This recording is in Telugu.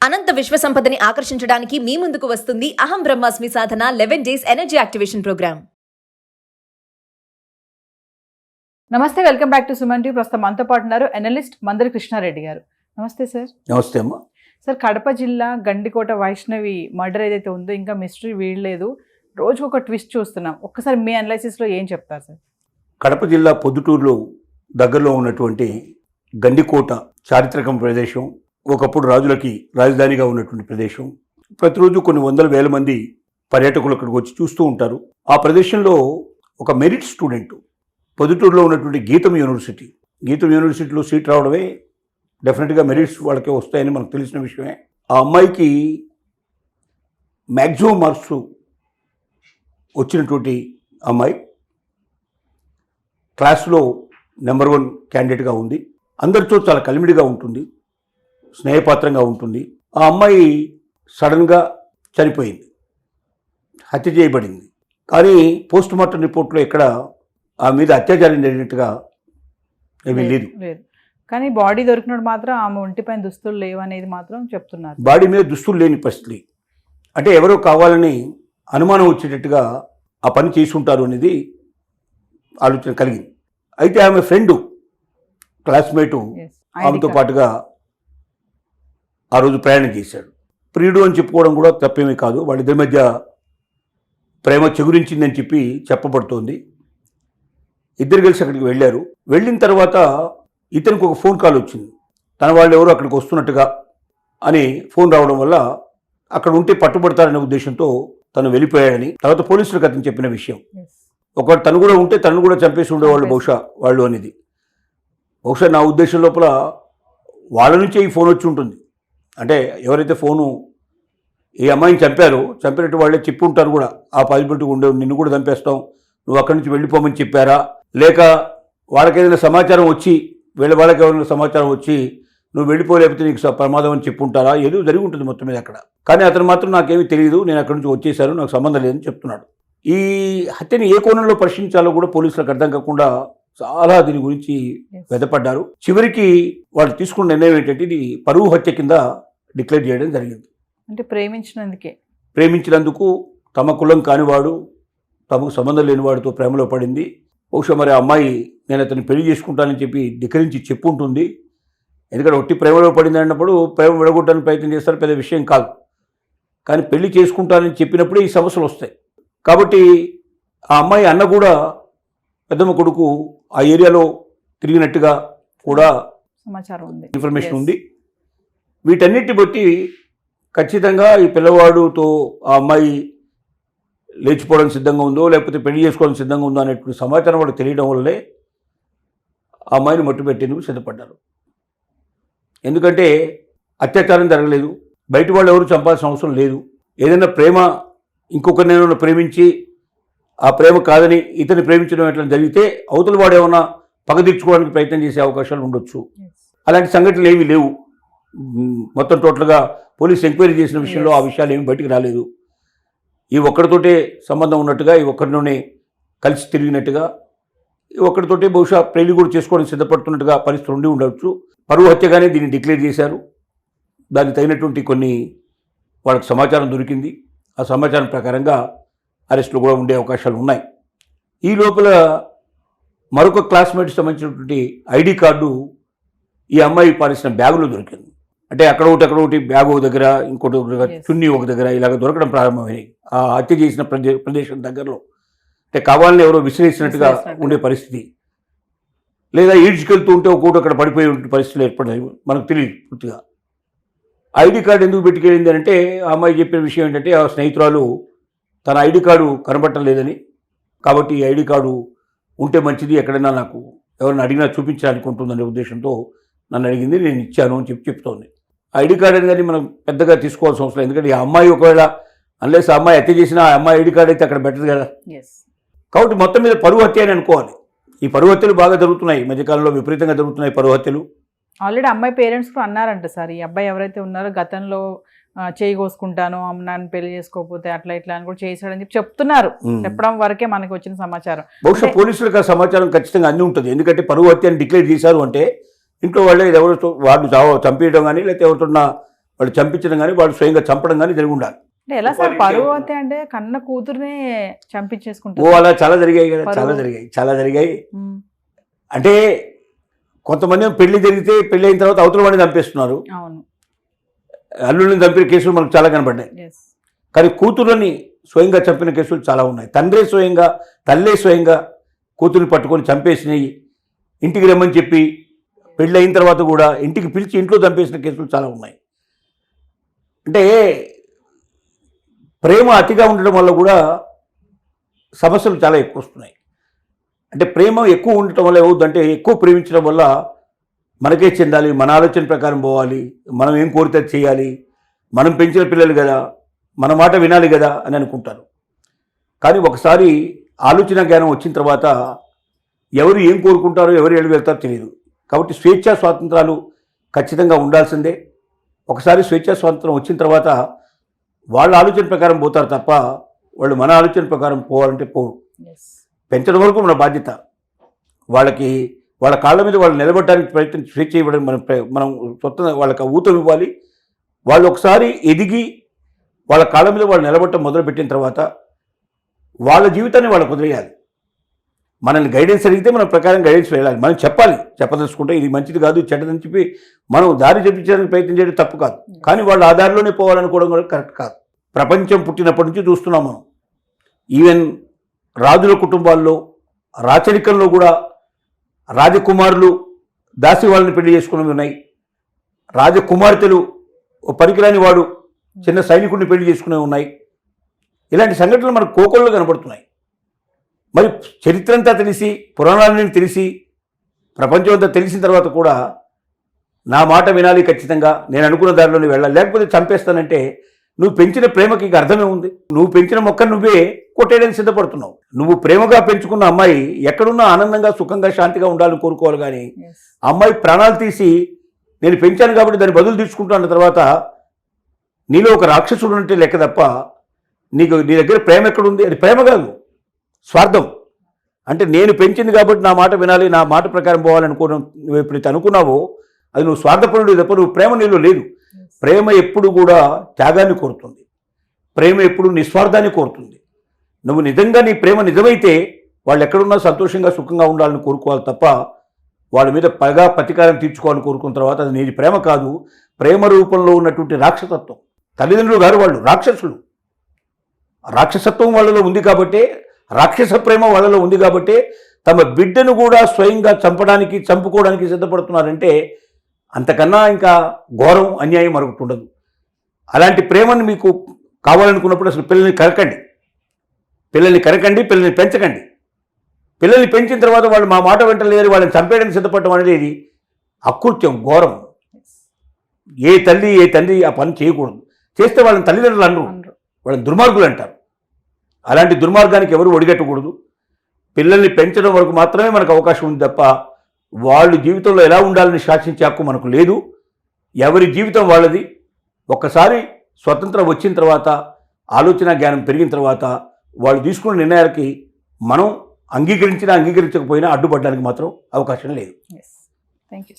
అనంత విశ్వ సంపదని ఆకర్షించడానికి మీ ముందుకు వస్తుంది అహం బ్రహ్మాస్మి సాధన 11 days ఎనర్జీ యాక్టివేషన్ ప్రోగ్రామ్. నమస్తే, welcome back to Suman TV. ప్రస్తుతం మనతో పాటు ఉన్నారు అనలిస్ట్ మందరి కృష్ణారెడ్డి గారు. నమస్తే సార్. నమస్తే అమ్మా. సార్, కడప జిల్లా గండికోట వైష్ణవి మర్డర్ ఏదైతే ఉందో ఇంకా మిస్టరీ వీడలేదు, రోజుకు ఒక ట్విస్ట్ చూస్తున్నాం. ఒక్కసారి మీ అనాలిసిస్లో ఏం చెప్తారు సార్? కడప జిల్లా పొద్దుటూరులో దగ్గరలో ఉన్నటువంటి గండికోట చారిత్రక ప్రదేశం, ఒకప్పుడు రాజులకి రాజధానిగా ఉన్నటువంటి ప్రదేశం. ప్రతిరోజు కొన్ని వందల వేల మంది పర్యాటకులు అక్కడికి వచ్చి చూస్తూ ఉంటారు. ఆ ప్రదేశంలో ఒక మెరిట్ స్టూడెంట్, పొద్దుటూరులో ఉన్నటువంటి గీతం యూనివర్సిటీలో సీట్ రావడమే డెఫినెట్గా మెరిట్స్ వాళ్ళకే వస్తాయని మనకు తెలిసిన విషయమే. ఆ అమ్మాయికి మ్యాక్సిమం మార్క్స్ వచ్చినటువంటి అమ్మాయి క్లాస్లో నెంబర్ 1 క్యాండిడేట్గా ఉంది. అందరితో చాలా కలిమిడిగా ఉంటుంది, స్నేహపాత్రంగా ఉంటుంది. ఆ అమ్మాయి సడన్గా చనిపోయింది, హత్య చేయబడింది. కానీ పోస్ట్ మార్టం రిపోర్ట్లో ఎక్కడ ఆ మీద అత్యాచారం జరిగినట్టుగా ఏమీ లేదు. కానీ బాడీ దొరికినప్పుడు మాత్రం ఆమె ఒంటిపైన దుస్తులు లేవు అనేది మాత్రం చెప్తున్నారు. బాడీ మీద దుస్తులు లేని పరిస్థితి, అంటే ఎవరో కావాలని అనుమానం వచ్చేటట్టుగా ఆ పని చేసి ఉంటారు అనేది ఆలోచన కలిగింది. అయితే ఆమె ఫ్రెండు, క్లాస్మేటు ఆమెతో పాటుగా ఆ రోజు ప్రయాణం చేశాడు. ప్రియుడు అని చెప్పుకోవడం కూడా తప్పేమీ కాదు. వాళ్ళిద్దరి మధ్య ప్రేమ చెగురించిందని చెప్పి చెప్పబడుతోంది. ఇద్దరు కలిసి అక్కడికి వెళ్ళారు. వెళ్ళిన తర్వాత ఇతనికి ఒక ఫోన్ కాల్ వచ్చింది, తన వాళ్ళు ఎవరు అక్కడికి వస్తున్నట్టుగా అని ఫోన్ రావడం వల్ల అక్కడ ఉంటే పట్టుబడతారనే ఉద్దేశంతో తను వెళ్ళిపోయాడని తర్వాత పోలీసులకు అతను చెప్పిన విషయం. ఒకవేళ తను కూడా ఉంటే తను కూడా చంపేసి ఉండేవాళ్ళు బహుశా వాళ్ళు అనేది. బహుశా నా ఉద్దేశం లోపల వాళ్ళ నుంచే ఈ ఫోన్ వచ్చి ఉంటుంది. అంటే ఎవరైతే ఫోను ఈ అమ్మాయిని చంపినట్టు వాళ్ళే చెప్పి ఉంటారు కూడా. ఆ పాజిబిలిటీ ఉండే, నిన్ను కూడా చంపేస్తాం, నువ్వు అక్కడి నుంచి వెళ్ళిపోమని చెప్పారా, లేక వాళ్ళకి ఏదైనా సమాచారం వచ్చి వాళ్ళకి ఏదైనా సమాచారం వచ్చి నువ్వు వెళ్ళిపోలేకపోతే నీకు ప్రమాదం అని చెప్పుంటారా, ఏదో జరిగి ఉంటుంది మొత్తం మీద అక్కడ. కానీ అతను మాత్రం నాకేమీ తెలియదు, నేను అక్కడి నుంచి వచ్చేసాను, నాకు సంబంధం లేదని చెప్తున్నాడు. ఈ హత్యని ఏ కోణంలో పరిశీలించాలో కూడా పోలీసులకు అర్థం కాకుండా చాలా దీని గురించి వెదపడ్డారు. చివరికి వాళ్ళు తీసుకున్న నిర్ణయం ఏంటంటే ఇది పరువు హత్య కింద డిక్లేర్ చేయడం జరిగింది. అంటే ప్రేమించినందుకు తమ కులం కానివాడు, తమకు సంబంధం లేని వాడితో ప్రేమలో పడింది. బహుశా మరి ఆ అమ్మాయి నేను అతన్ని పెళ్లి చేసుకుంటానని చెప్పి ధిక్కరించి చెప్పుంటుంది. ఎందుకంటే ఒట్టి ప్రేమలో పడింది అన్నప్పుడు ప్రేమ విడగొట్టడానికి ప్రయత్నం చేస్తారు, పెద్ద విషయం కాదు. కానీ పెళ్లి చేసుకుంటానని చెప్పినప్పుడే ఈ సమస్యలు వస్తాయి. కాబట్టి ఆ అమ్మాయి అన్న కూడా పెద్దమ్మ కొడుకు ఆ ఏరియాలో తిరిగినట్టుగా కూడా సమాచారం ఉంది, ఇన్ఫర్మేషన్ ఉంది. వీటన్నిటిని బట్టి ఖచ్చితంగా ఈ పిల్లవాడుతో ఆ అమ్మాయి లేచిపోవడానికి సిద్ధంగా ఉందో లేకపోతే పెళ్లి చేసుకోవడానికి సిద్ధంగా ఉందో అనేటువంటి సమాచారం వాడు తెలియడం వల్లే ఆ అమ్మాయిని మట్టుపెట్టేందుకు సిద్ధపడ్డారు. ఎందుకంటే అత్యాచారం జరగలేదు, బయట వాళ్ళు ఎవరు చంపాల్సిన అవసరం లేదు. ఏదైనా ప్రేమ ఇంకొకరినైనా ప్రేమించి ఆ ప్రేమ కాదని ఇతన్ని ప్రేమించడం ఎట్లా జరిగితే అవతల వాడు ఏమన్నా పగ తీర్చుకోవడానికి ప్రయత్నం చేసే అవకాశాలు ఉండొచ్చు. అలాంటి సంఘటనలు ఏమీ లేవు. మొత్తం టోటల్గా పోలీస్ ఎంక్వైరీ చేసిన విషయంలో ఆ విషయాలు ఏమి బయటికి రాలేదు. ఈ ఒక్కడితోటే సంబంధం ఉన్నట్టుగా, ఈ ఒక్కరిలోనే కలిసి తిరిగినట్టుగా, ఈ ఒక్కడితోటే బహుశా పెళ్లి కూడా చేసుకోవడానికి సిద్ధపడుతున్నట్టుగా పరిస్థితులు ఉండి ఉండవచ్చు. పరువు హత్యగానే దీన్ని డిక్లేర్ చేశారు. దానికి తగినటువంటి కొన్ని వాళ్ళకి సమాచారం దొరికింది. ఆ సమాచారం ప్రకారంగా అరెస్టులు కూడా ఉండే అవకాశాలు ఉన్నాయి. ఈ లోపల మరొక క్లాస్మేట్కి సంబంధించినటువంటి ఐడి కార్డు ఈ అమ్మాయి పారేసిన బ్యాగులో దొరికింది. అంటే అక్కడ ఒకటి బ్యాగ్ ఒక దగ్గర, ఇంకోటి ఒక దగ్గర, చున్నీ ఒక దగ్గర ఇలాగ దొరకడం ప్రారంభమైనాయి. ఆ హత్య చేసిన ప్రదేశం దగ్గరలో, అంటే కావాలని ఎవరో విసిరేసినట్టుగా ఉండే పరిస్థితి, లేదా ఈడ్చుకెళ్తూ ఉంటే ఒక్కొక్కటి అక్కడ పడిపోయి ఉండే పరిస్థితులు ఏర్పడ్డాయి. మనకు తెలియదు పూర్తిగా. ఐడి కార్డు ఎందుకు పెట్టుకెళ్ళింది అంటే ఆ అమ్మాయి చెప్పిన విషయం ఏంటంటే ఆ స్నేహితురాలు తన ఐడి కార్డు కనబడటం లేదని, కాబట్టి ఈ ఐడి కార్డు ఉంటే మంచిది, ఎక్కడైనా నాకు ఎవరైనా అడిగినా చూపించడానికి ఉంటుందనే ఉద్దేశంతో నన్ను అడిగింది, నేను ఇచ్చాను అని చెప్తోంది. ఐడి కార్డు అనేది మనం పెద్దగా తీసుకోవాల్సిన అవసరం, ఎందుకంటే ఈ అమ్మాయి ఒకవేళ అన్లెస్ ఆ అమ్మాయి హత్య చేసినా ఆ అమ్మాయి ఐడి కార్డు అయితే అక్కడ పెట్టదు కదా. కాబట్టి మొత్తం మీద పరువు హత్య అని అనుకోవాలి. ఈ పరువు హత్యలు బాగా జరుగుతున్నాయి, మధ్యకాలంలో విపరీతంగా జరుగుతున్నాయి పరువు హత్యలు. ఆల్రెడీ అమ్మాయి పేరెంట్స్ కూడా అన్నారంట సార్, ఈ అబ్బాయి ఎవరైతే ఉన్నారో గతంలో చేయి కోసుకుంటాను, నన్ను పెళ్లి చేసుకోకపోతే అట్లా ఇట్లా అని కూడా చేశాడని చెప్తున్నారు. చెప్పడం వరకే మనకు వచ్చిన సమాచారం. బహుశా పోలీసులకు ఆ సమాచారం ఖచ్చితంగా అన్నీ ఉంటుంది. ఎందుకంటే పరువు హత్య అని డిక్లేర్ చేశారు అంటే ఇంట్లో వాళ్ళే ఎవరితో వాళ్ళు చంపేయడం కానీ లేకపోతే ఎవరితో వాళ్ళు చంపించడం కానీ వాళ్ళు స్వయంగా చంపడం కానీ జరిగి ఉండాలి. అంటే ఎలా సార్ పరువు అయితే అంటే కన్న కూతురునే చంపించేసుకుంటారు. అలా చాలా జరిగాయి కదా, పరువు. చాలా జరిగాయి. ఉమ్, అంటే కొంతమంది పెళ్లి జరిగితే పెళ్లి అయిన తర్వాత అవతల వాడిని చంపేస్తున్నారు. అవును. అల్లుళ్ళని చంపిన కేసులు మనకు చాలా కనబడ్డాయి. ఎస్. కానీ కూతురుని స్వయంగా చంపిన కేసులు చాలా ఉన్నాయి. తల్లే స్వయంగా కూతుర్ని పట్టుకొని చంపేసినాయి. ఇంటికి రమ్మని చెప్పి పెళ్ళి అయిన తర్వాత కూడా ఇంటికి పిలిచి ఇంట్లో చంపేసిన కేసులు చాలా ఉన్నాయి. అంటే ప్రేమ అతిగా ఉండడం వల్ల కూడా సమస్యలు చాలా ఎక్కువ వస్తున్నాయి. అంటే ప్రేమ ఎక్కువ ఉండటం వల్ల ఏమవుతుందంటే, ఎక్కువ ప్రేమించడం వల్ల మనకే చెందాలి, మన ఆలోచన ప్రకారం పోవాలి, మనం ఏం కోరితే అది చేయాలి, మనం పెంచిన పిల్లలు కదా, మన మాట వినాలి కదా అని అనుకుంటారు. కానీ ఒకసారి ఆలోచన జ్ఞానం వచ్చిన తర్వాత ఎవరు ఏం కోరుకుంటారో, ఎవరు ఎటు వెళ్తారో తెలియదు. కాబట్టి స్వేచ్ఛా స్వాతంత్రాలు ఖచ్చితంగా ఉండాల్సిందే. ఒకసారి స్వేచ్ఛా స్వాతంత్రం వచ్చిన తర్వాత వాళ్ళ ఆలోచన ప్రకారం పోతారు తప్ప వాళ్ళు మన ఆలోచన ప్రకారం పోవాలంటే పోరు. ఎస్. పెంచడం వరకు మన బాధ్యత. వాళ్ళకి వాళ్ళ కాళ్ళ మీద వాళ్ళు నిలబడడానికి ప్రయత్నం స్వేచ్ఛ ఇవ్వడం మనం సొంత వాళ్ళకి ఊతం ఇవ్వాలి. వాళ్ళు ఒకసారి ఎదిగి వాళ్ళ కాళ్ళ మీద వాళ్ళు నిలబడటం మొదలుపెట్టిన తర్వాత వాళ్ళ జీవితాన్ని వాళ్ళకు వదిలేయాలి. మనల్ని గైడెన్స్ అడిగితే మన ప్రకారం గైడెన్స్ వెళ్ళాలి. మనం చెప్పదలుచుకుంటే ఇది మంచిది కాదు, చెడ్డదని చెప్పి మనం దారి చూపించడానికి ప్రయత్నం చేయడం తప్పు కాదు. కానీ వాళ్ళు ఆ దారిలోనే పోవాలనుకోవడం కూడా కరెక్ట్ కాదు. ప్రపంచం పుట్టినప్పటి నుంచి చూస్తున్నాం మనం. ఈవెన్ రాజుల కుటుంబాల్లో రాచరికంలో కూడా రాజకుమారులు దాసి వాళ్ళని పెళ్లి చేసుకున్నవి ఉన్నాయి. రాజకుమార్తెలు పనికిరాని వాడు చిన్న సైనికుడిని పెళ్లి చేసుకునేవి ఉన్నాయి. ఇలాంటి సంఘటనలు మనకు కోకొల్లో కనబడుతున్నాయి. మరి చరిత్ర అంతా తెలిసి, పురాణాలని తెలిసి, ప్రపంచం అంతా తెలిసిన తర్వాత కూడా నా మాట వినాలి, ఖచ్చితంగా నేను అనుకున్న దారిలోనే వెళ్ళాలి, లేకపోతే చంపేస్తానంటే నువ్వు పెంచిన ప్రేమకి ఇక అర్థమే ఉంది. నువ్వు పెంచిన మొక్కను నువ్వే కొట్టేయడానికి సిద్ధపడుతున్నావు. నువ్వు ప్రేమగా పెంచుకున్న అమ్మాయి ఎక్కడున్నా ఆనందంగా, సుఖంగా, శాంతిగా ఉండాలని కోరుకోవాలి. కానీ ఎస్. అమ్మాయి ప్రాణాలు తీసి నేను పెంచాను కాబట్టి దాన్ని బదులు తీసుకుంటాన్న తర్వాత నీలో ఒక రాక్షసుడు అంటే లెక్క తప్ప నీ దగ్గర ప్రేమ ఎక్కడుంది? అది ప్రేమ కాదు, స్వార్థం. అంటే నేను పెంచింది కాబట్టి నా మాట వినాలి, నా మాట ప్రకారం పోవాలనుకోవడం నువ్వు ఎప్పుడైతే అనుకున్నావో అది నువ్వు స్వార్థపరుడు తప్ప నువ్వు ప్రేమ నీలో లేదు. ప్రేమ ఎప్పుడు కూడా త్యాగాన్ని కోరుతుంది. ప్రేమ ఎప్పుడు నిస్వార్థాన్ని కోరుతుంది. నువ్వు నిజంగా నీ ప్రేమ నిజమైతే వాళ్ళు ఎక్కడున్నా సంతోషంగా, సుఖంగా ఉండాలని కోరుకోవాలి తప్ప వాళ్ళ మీద పగ ప్రతీకారం తీర్చుకోవాలని కోరుకున్న తర్వాత అది నీ ప్రేమ కాదు, ప్రేమ రూపంలో ఉన్నటువంటి రాక్షసత్వం. తల్లిదండ్రులు గారు వాళ్ళు రాక్షసులు. రాక్షసత్వం వాళ్ళలో ఉంది కాబట్టే, రాక్షస ప్రేమ వాళ్ళలో ఉంది కాబట్టే తమ బిడ్డను కూడా స్వయంగా చంపడానికి, చంపుకోవడానికి సిద్ధపడుతున్నారంటే అంతకన్నా ఇంకా ఘోరం, అన్యాయం మరొకటి ఉండదు. అలాంటి ప్రేమను మీకు కావాలనుకున్నప్పుడు అసలు పిల్లల్ని కరకండి, పిల్లల్ని పెంచకండి. పిల్లల్ని పెంచిన తర్వాత వాళ్ళు మా మాట వెంటలేరు, వాళ్ళని చంపేయడానికి సిద్ధపడటం అనేది అకృత్యం, ఘోరం. ఏ తల్లి ఏ తండ్రి ఆ పని చేయకూడదు. చేస్తే వాళ్ళని తల్లిదండ్రులు అనరు, వాళ్ళని దుర్మార్గులు అంటారు. అలాంటి దుర్మార్గానికి ఎవరు ఒడిగట్టకూడదు. పిల్లల్ని పెంచడం వరకు మాత్రమే మనకు అవకాశం ఉంది తప్ప వాళ్ళు జీవితంలో ఎలా ఉండాలని శాసించే హక్కు మనకు లేదు. ఎవరి జీవితం వాళ్ళది. ఒక్కసారి స్వతంత్రం వచ్చిన తర్వాత, ఆలోచన జ్ఞానం పెరిగిన తర్వాత వాళ్ళు తీసుకున్న నిర్ణయాలకి మనం అంగీకరించినా అంగీకరించకపోయినా అడ్డుపడడానికి మాత్రం అవకాశం లేదు. ఎస్. Thank you.